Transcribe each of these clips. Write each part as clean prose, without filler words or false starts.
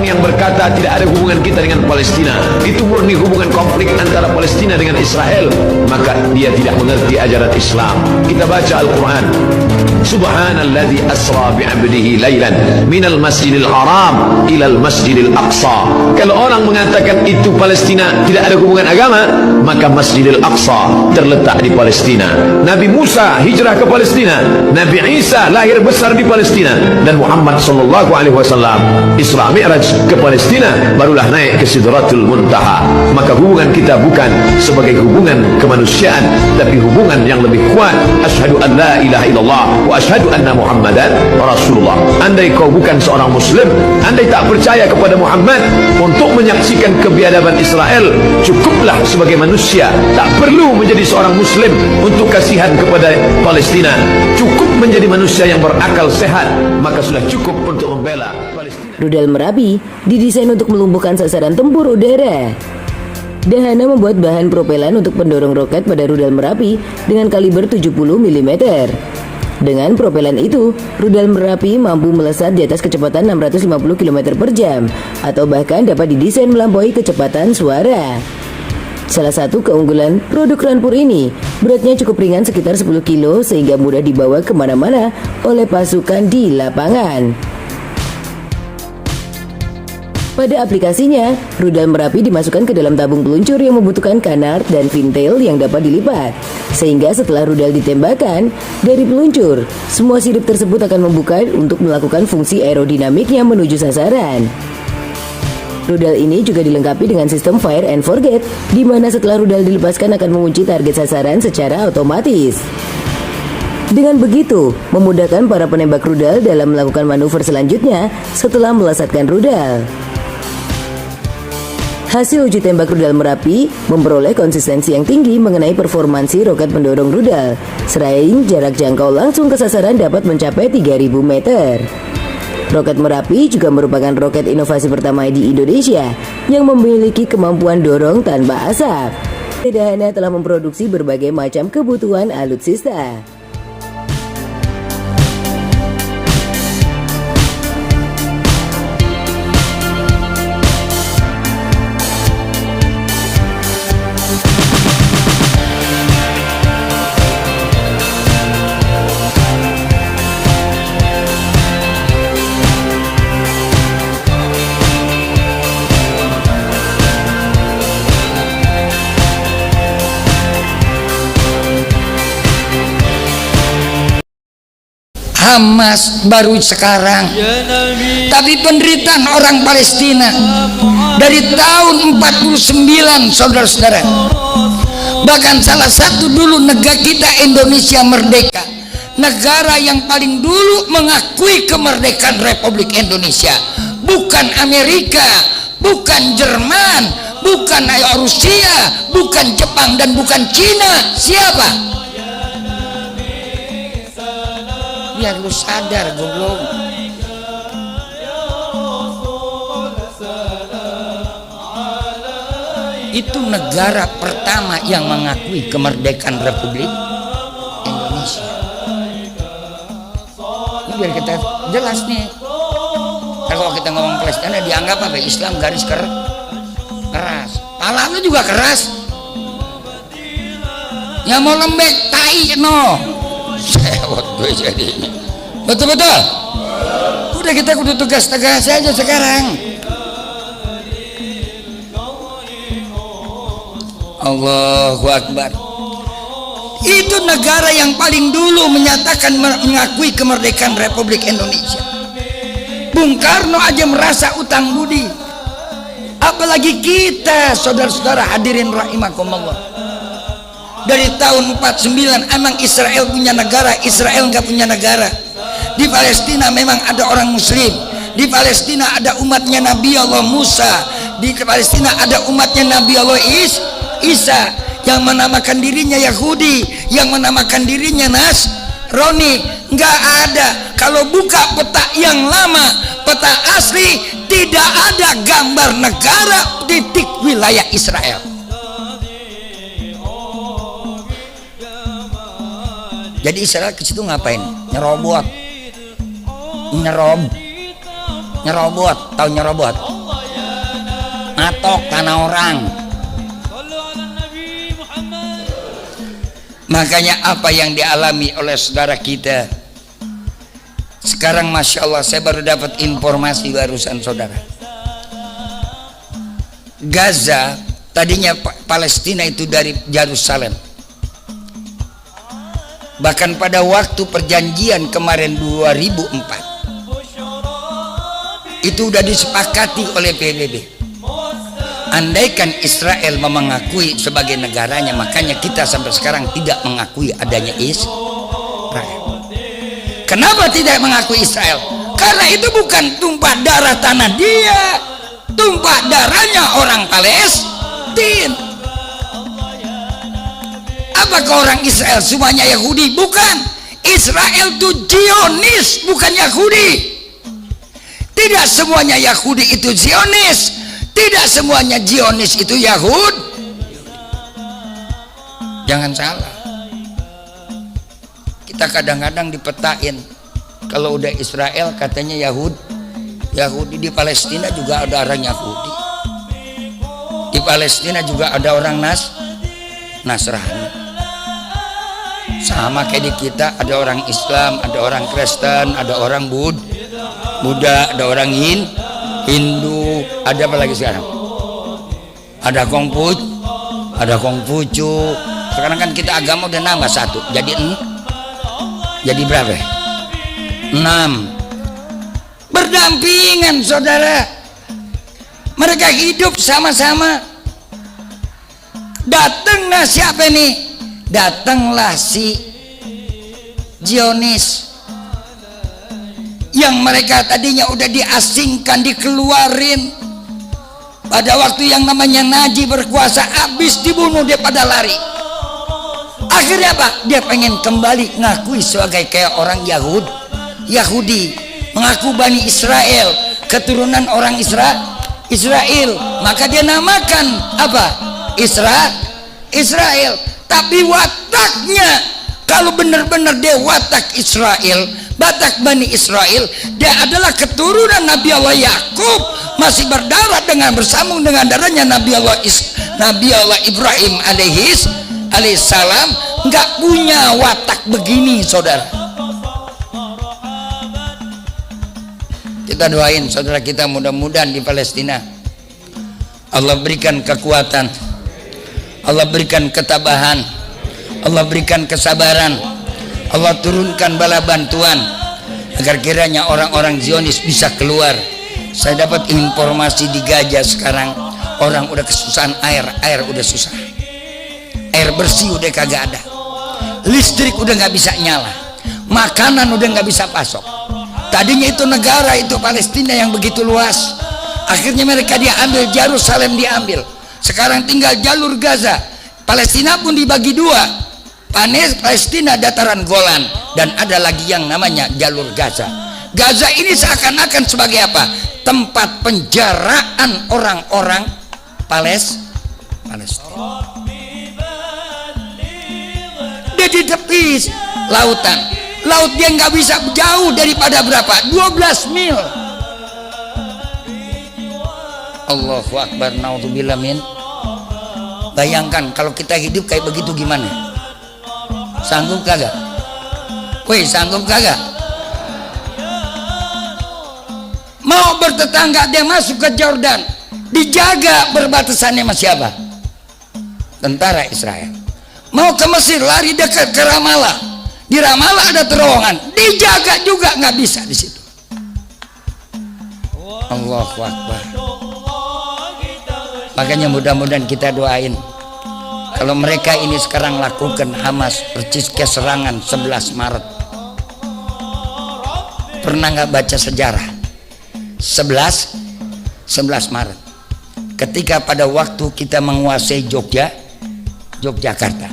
orang yang berkata tidak ada hubungan kita dengan Palestina, itu murni hubungan konflik antara Palestina dengan Israel, maka dia tidak mengerti ajaran Islam. Kita baca Al-Quran, Subhanalladzi asra bi'abdihi laylan minal masjidil haram ilal masjidil aqsa. Kalau orang mengatakan itu Palestina tidak ada hubungan agama, maka Masjidil Aqsa terletak di Palestina. Nabi Musa hijrah ke Palestina, Nabi Isa lahir besar di Palestina, dan Muhammad sallallahu alaihi wasallam Isra Mi'raj ke Palestina, barulah naik ke Sidratul Muntaha. Maka hubungan kita bukan sebagai hubungan kemanusiaan, tapi hubungan yang lebih kuat. Asyhadu an la ilaha illallah wa asyhadu anna Muhammadan Rasulullah. Andai kau bukan seorang muslim, andai tak percaya kepada Muhammad, untuk menyaksikan kebiadaban Israel cukuplah sebagai manusia, tak perlu menjadi seorang muslim untuk kasihan kepada Palestina. Cukup menjadi manusia yang berakal sehat, maka sudah cukup untuk membela Palestina. Rudal Merapi didesain untuk melumpuhkan sasaran tempur udara. Dahana membuat bahan propelan untuk pendorong roket pada rudal Merapi dengan kaliber 70 mm. Dengan propelan itu, rudal Merapi mampu melesat di atas kecepatan 650 km per jam, atau bahkan dapat didesain melampaui kecepatan suara. Salah satu keunggulan produk Rampur ini, beratnya cukup ringan sekitar 10 kilo sehingga mudah dibawa kemana-mana oleh pasukan di lapangan. Pada aplikasinya, rudal Merapi dimasukkan ke dalam tabung peluncur yang membutuhkan kanard dan pintail yang dapat dilipat. Sehingga setelah rudal ditembakkan dari peluncur, semua sirip tersebut akan membuka untuk melakukan fungsi aerodinamiknya menuju sasaran. Rudal ini juga dilengkapi dengan sistem fire and forget, di mana setelah rudal dilepaskan akan mengunci target sasaran secara otomatis. Dengan begitu, memudahkan para penembak rudal dalam melakukan manuver selanjutnya setelah melesatkan rudal. Hasil uji tembak rudal Merapi memperoleh konsistensi yang tinggi mengenai performansi roket pendorong rudal, selain jarak jangkau langsung ke sasaran dapat mencapai 3000 meter. Roket Merapi juga merupakan roket inovasi pertama di Indonesia yang memiliki kemampuan dorong tanpa asap. Dahana telah memproduksi berbagai macam kebutuhan alutsista. Hamas baru sekarang, tapi penderitaan orang Palestina dari tahun 49, saudara-saudara. Bahkan salah satu dulu negara kita Indonesia merdeka, negara yang paling dulu mengakui kemerdekaan Republik Indonesia, bukan Amerika, bukan Jerman, bukan Rusia, bukan Jepang, dan bukan Cina. Siapa? Biar lu sadar, goblok. Itu negara pertama yang mengakui kemerdekaan Republik Indonesia. Ini biar kita jelas nih. Kalau kita ngomong Palestina dianggap apa? Islam garis keras. Pala lu juga keras. Yang mau lembek tai no. Sewot gue jadinya. Betul-betul. Udah kita kudu tegas-tegas aja sekarang. Allahu Akbar. Itu negara yang paling dulu menyatakan mengakui kemerdekaan Republik Indonesia. Bung Karno aja merasa utang budi, apalagi kita, saudara-saudara hadirin rahimakumullah. Dari tahun 49 emang Israel punya negara, Israel nggak punya negara. Di Palestina memang ada orang muslim, di Palestina ada umatnya Nabi Allah Musa, di Palestina ada umatnya Nabi Allah Isa, yang menamakan dirinya Yahudi, yang menamakan dirinya Nasrani. Nggak ada. Kalau buka peta yang lama, peta asli, tidak ada gambar negara titik wilayah Israel. Jadi Israel ke situ ngapain? Nyerobot, nyerobot, tahu nyerobot? Matok tanah orang. Makanya apa yang dialami oleh saudara kita sekarang, Masya Allah, saya baru dapat informasi barusan saudara. Gaza, tadinya Palestina itu dari Yerusalem. Bahkan pada waktu perjanjian kemarin 2004 itu udah disepakati oleh PBB. Andaikan Israel mengakui sebagai negaranya, makanya kita sampai sekarang tidak mengakui adanya Israel. Kenapa tidak mengakui Israel? Karena itu bukan tumpah darah tanah dia, tumpah darahnya orang Palestina. Apakah orang Israel semuanya Yahudi? Bukan. Israel itu Zionis, bukan Yahudi. Tidak semuanya Yahudi itu Zionis. Tidak semuanya Zionis itu Yahud. Jangan salah. Kita kadang-kadang dipetain, kalau udah Israel katanya Yahudi di Palestina juga ada orang Yahudi. Di Palestina juga ada orang Nasrani. Sama kayak di kita, ada orang Islam, ada orang Kristen, ada orang Buddha, ada orang Hindu, ada apa lagi sekarang? Ada Kongfucu. Sekarang kan kita agama udah nambah satu, jadi berapa? 6. Berdampingan saudara. Mereka hidup sama-sama. Datanglah siapa nih? Datanglah si Zionis yang mereka tadinya udah diasingkan, dikeluarin. Pada waktu yang namanya Najib berkuasa, habis dibunuh, dia pada lari. Akhirnya apa? Dia pengen kembali ngakui sebagai kayak orang Yahudi, mengaku Bani Israel, keturunan orang Israel. Maka dia namakan apa? Israel. Tapi wataknya, kalau benar-benar dia watak Israel, Batak Bani Israel, dia adalah keturunan Nabi Allah Yakub, masih berdarah bersambung dengan darahnya Nabi Allah Ibrahim alaihissalam. Nggak punya watak begini saudara. Kita doain saudara kita, mudah-mudahan di Palestina Allah berikan kekuatan, Allah berikan ketabahan, Allah berikan kesabaran, Allah turunkan bala bantuan agar kiranya orang-orang Zionis bisa keluar. Saya dapat informasi di Gaza sekarang orang udah kesusahan air udah susah, air bersih udah kagak ada, listrik udah nggak bisa nyala, makanan udah nggak bisa pasok. Tadinya itu negara itu Palestina yang begitu luas, akhirnya mereka diambil, Yerusalem diambil, sekarang tinggal jalur Gaza. Palestina pun dibagi dua, Palestina dataran Golan, dan ada lagi yang namanya jalur Gaza. Gaza ini seakan-akan sebagai apa? Tempat penjaraan orang-orang Palestina. Dia di tepi lautan, laut dia nggak bisa jauh daripada berapa? 12 mil. Allahu Akbar, naudzubillah min. Bayangkan kalau kita hidup kayak begitu gimana? Sanggup kagak? Woi, sanggup kagak? Mau bertetangga, dia masuk ke Jordan, dijaga berbatasannya sama siapa? Tentara Israel. Mau ke Mesir, lari dekat ke Ramallah, di Ramallah ada terowongan, dijaga juga, nggak bisa di situ. Allahu Akbar. Makanya mudah-mudahan kita doain, kalau mereka ini sekarang lakukan Hamas percis ke serangan 11 Maret. Pernah nggak baca sejarah? 11 Maret ketika pada waktu kita menguasai Yogyakarta,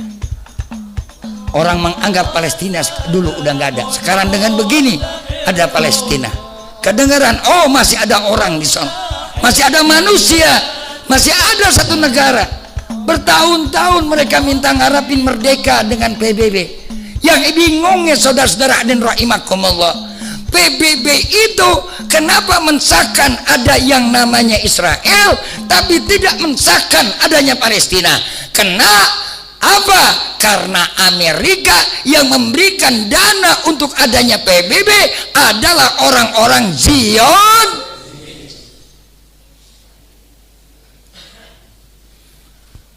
orang menganggap Palestina dulu udah nggak ada. Sekarang dengan begini ada Palestina, kedengaran, oh masih ada orang di sana, masih ada manusia, masih ada satu negara. Bertahun-tahun mereka minta ngarapin merdeka dengan PBB. Yang bingungnya saudara-saudara dan rahimakumullah, PBB itu kenapa mensahkan ada yang namanya Israel tapi tidak mensahkan adanya Palestina? Apa? Karena Amerika yang memberikan dana untuk adanya PBB adalah orang-orang Zion.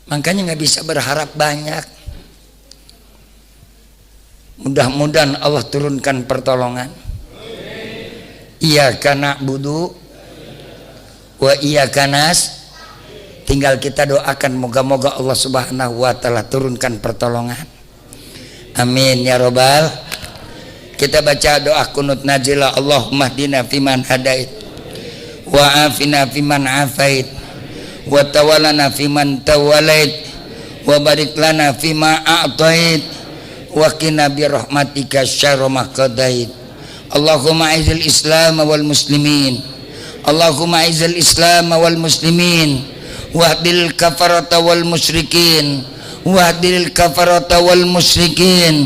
Makanya nggak bisa berharap banyak. Mudah-mudahan Allah turunkan pertolongan. Iyyaka na'budu wa iyyaka nasta'in. Tinggal kita doakan moga-moga Allah Subhanahu wa taala turunkan pertolongan. Amin ya robbal. Kita baca doa kunut nazilah. Allahumma hdina fiman hadait wa afina fiman afait wa tawallana fiman tawallait wa barik lana fima a'tait wa qina bi rahmatika syarra ma qadait. Allahumma aizil Islam wal muslimin. Allahumma aizil Islam wal muslimin. Wahdil kafarata wal musyrikin. Wahdil kafarata wal musyrikin.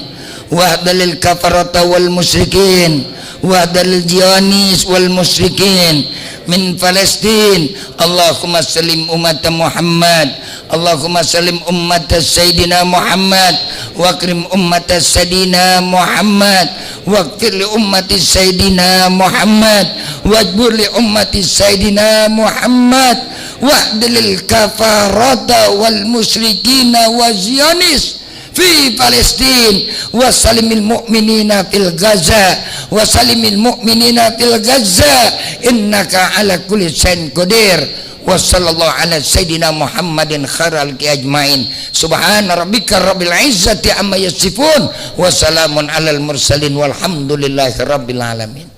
Wahdil kafarata wal musyrikin. Wahdil jianis wal musyrikin min Palestin. Allahumma salim umat Muhammad. Allahumma salim umat Sayyidina Muhammad. Wakrim umat Sayyidina Muhammad. Waghfir li ummati Sayyidina Muhammad. Wajbur li ummati Sayyidina Muhammad. Wahdilil kafarata wal musyrikina wa zionis fi Palestin wa salimil mu'minina fil Gaza wa salimil mu'minina fil Gaza innaka ala kulli syai'in qadir. Wa sallallahu ala sayyidina Muhammadin khairal ajmain. Subhana rabbika rabbil izzati amma yasifun wa salamun alal mursalin walhamdulillahi rabbil alamin.